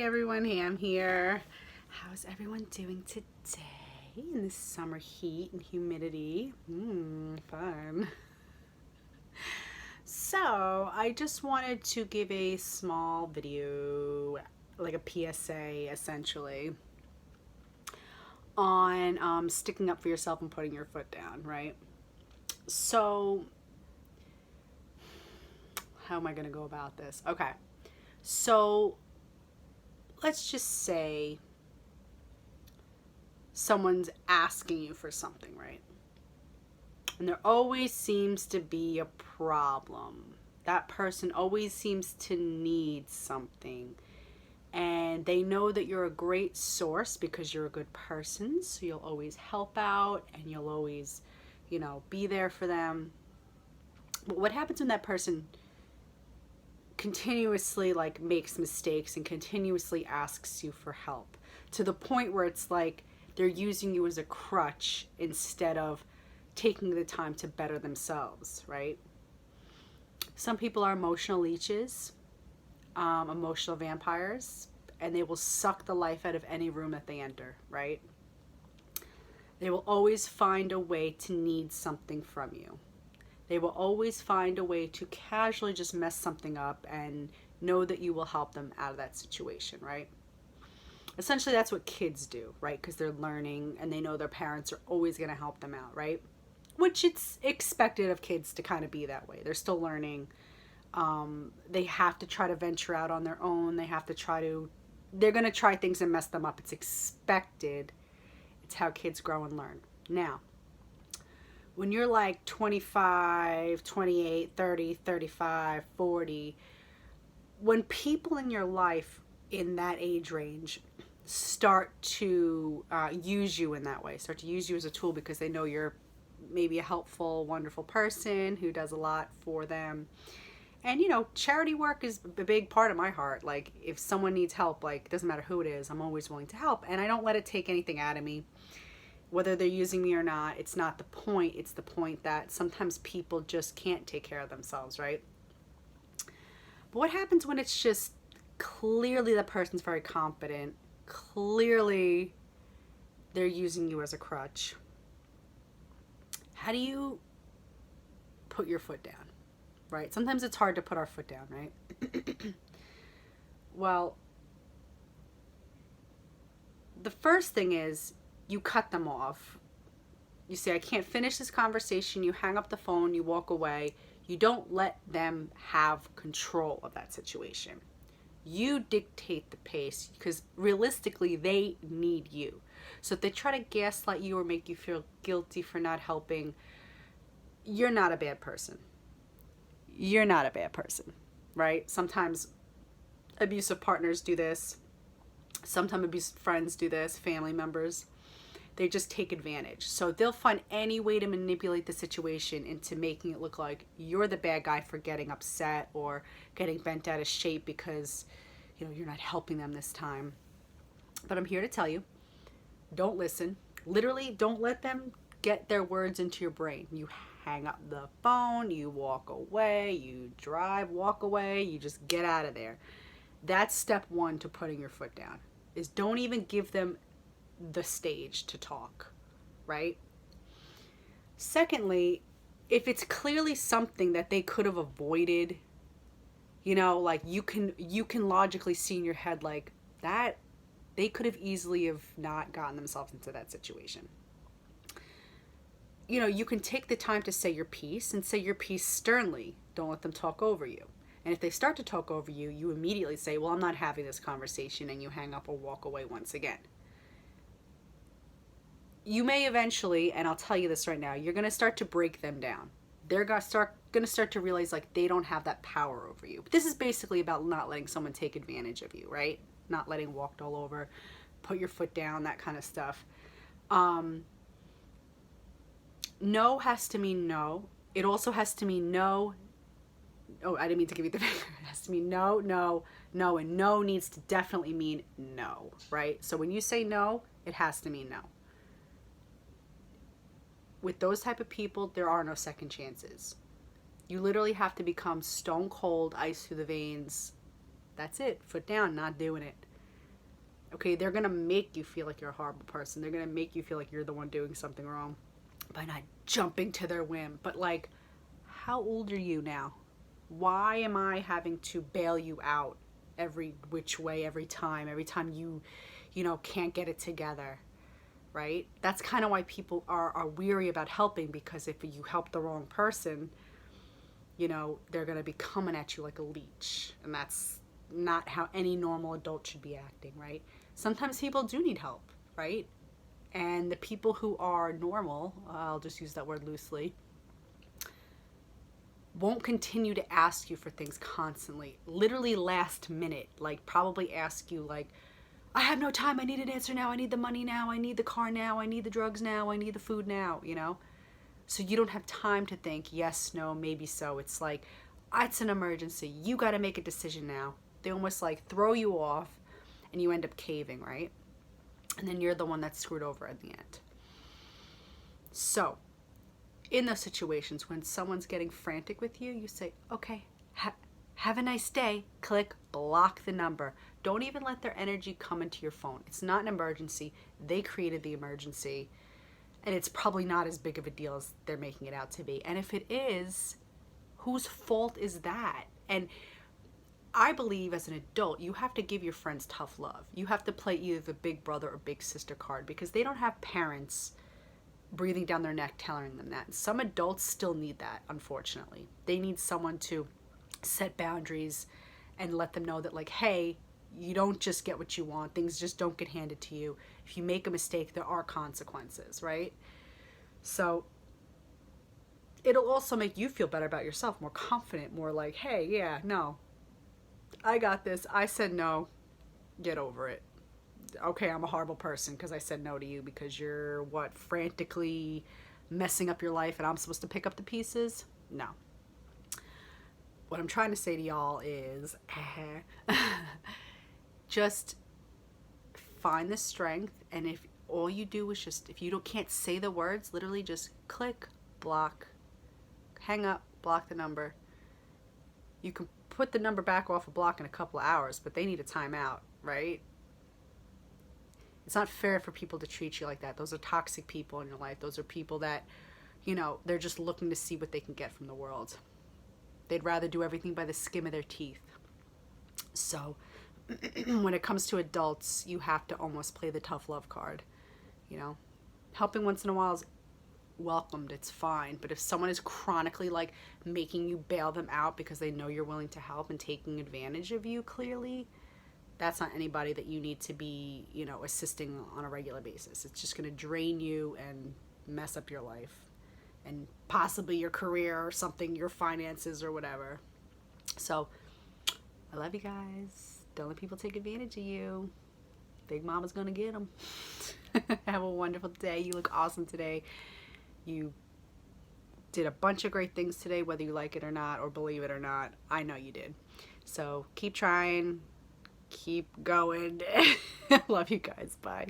everyone, Ham here. How's everyone doing today in this summer heat and humidity? Fun. So, I just wanted to give a small video, like a PSA essentially, on sticking up for yourself and putting your foot down, right? So, how am I going to go about this? Okay. So, let's just say someone's asking you for something, right? And there always seems to be a problem. That person always seems to need something. And they know that you're a great source because you're a good person. So you'll always help out and you'll always, be there for them. But what happens when that person continuously makes mistakes and continuously asks you for help to the point where it's like they're using you as a crutch instead of taking the time to better themselves, right? Some people are emotional leeches, emotional vampires, and they will suck the life out of any room that they enter, right? They will always find a way to need something from you. They will always find a way to casually just mess something up and know that you will help them out of that situation, right? Essentially, that's what kids do, right? Because they're learning and they know their parents are always going to help them out, right? Which it's expected of kids to kind of be that way. They're still learning. They have to try to venture out on their own. They're going to try things and mess them up. It's expected. It's how kids grow and learn. Now, when you're like 25, 28, 30, 35, 40, when people in your life in that age range start to use you in that way, start to use you as a tool because they know you're maybe a helpful, wonderful person who does a lot for them. And, charity work is a big part of my heart. Like, if someone needs help, it doesn't matter who it is, I'm always willing to help. And I don't let it take anything out of me. Whether they're using me or not, it's not the point. It's the point that sometimes people just can't take care of themselves, right? But what happens when it's just clearly the person's very competent, clearly they're using you as a crutch? How do you put your foot down, right? Sometimes it's hard to put our foot down, right? Well, the first thing is you cut them off. You say, I can't finish this conversation. You hang up the phone, you walk away. You don't let them have control of that situation. You dictate the pace because realistically they need you. So if they try to gaslight you or make you feel guilty for not helping, you're not a bad person. You're not a bad person, right? Sometimes abusive partners do this. Sometimes abusive friends do this, family members. They just take advantage. So they'll find any way to manipulate the situation into making it look like you're the bad guy for getting upset or getting bent out of shape because, you're not helping them this time. But I'm here to tell you, don't listen. Literally, don't let them get their words into your brain. You hang up the phone, you walk away, you walk away, you just get out of there. That's step one to putting your foot down, is don't even give them the stage to talk, right? Secondly, if it's clearly something that they could have avoided, you can logically see in your head that they could have easily have not gotten themselves into that situation. You can take the time to say your piece and say your piece sternly. Don't let them talk over you. And if they start to talk over you, you immediately say, well, I'm not having this conversation, and you hang up or walk away once again. You may eventually, and I'll tell you this right now, you're going to start to break them down. They're going to start to realize they don't have that power over you. But this is basically about not letting someone take advantage of you, right? Not letting walked all over, put your foot down, that kind of stuff. No has to mean no. It also has to mean no. Oh, I didn't mean to give you the finger. It has to mean no, no, no, and no needs to definitely mean no, right? So when you say no, it has to mean no. With those type of people, there are no second chances. You literally have to become stone cold, ice through the veins. That's it. Foot down, not doing it. Okay, they're gonna make you feel like you're a horrible person. They're gonna make you feel like you're the one doing something wrong by not jumping to their whim. But like, how old are you now? Why am I having to bail you out every which way, every time you know, can't get it together, right? That's kind of why people are weary about helping, because if you help the wrong person, you know, they're going to be coming at you like a leech. And that's not how any normal adult should be acting, right? Sometimes people do need help, right? And the people who are normal, I'll just use that word loosely, won't continue to ask you for things constantly, literally last minute, like probably ask you like, I have no time, I need an answer now, I need the money now, I need the car now, I need the drugs now, I need the food now, you know? So you don't have time to think yes, no, maybe so. It's like, it's an emergency, you got to make a decision now. They almost like throw you off and you end up caving, right? And then you're the one that's screwed over at the end. So in those situations when someone's getting frantic with you, you say, okay, have a nice day. Click, block the number. Don't even let their energy come into your phone. It's not an emergency. They created the emergency, and it's probably not as big of a deal as they're making it out to be. And if it is, whose fault is that? And I believe as an adult, you have to give your friends tough love. You have to play either the big brother or big sister card, because they don't have parents breathing down their neck telling them that. Some adults still need that, unfortunately. They need someone to set boundaries and let them know that, like, hey, you don't just get what you want. Things just don't get handed to you. If you make a mistake, there are consequences, right? So it'll also make you feel better about yourself, more confident, more like, hey, yeah, no, I got this. I said no. Get over it. Okay, I'm a horrible person because I said no to you because you're, frantically messing up your life and I'm supposed to pick up the pieces? No. What I'm trying to say to y'all is just find the strength, and if all you do is just, if you can't say the words, literally just click, block, hang up, block the number. You can put the number back off a block in a couple of hours, but they need a timeout, right? It's not fair for people to treat you like that. Those are toxic people in your life. Those are people that, you know, they're just looking to see what they can get from the world. They'd rather do everything by the skin of their teeth. So when it comes to adults, you have to almost play the tough love card. You know, helping once in a while is welcomed. It's fine. But if someone is chronically like making you bail them out because they know you're willing to help and taking advantage of you, clearly, that's not anybody that you need to be, you know, assisting on a regular basis. It's just going to drain you and mess up your life and possibly your career or something, your finances or whatever. So I love you guys. Don't let people take advantage of you. Big Mama's going to get them. Have a wonderful day. You look awesome today. You did a bunch of great things today, whether you like it or not or believe it or not. I know you did. So keep trying. Keep going. Love you guys. Bye.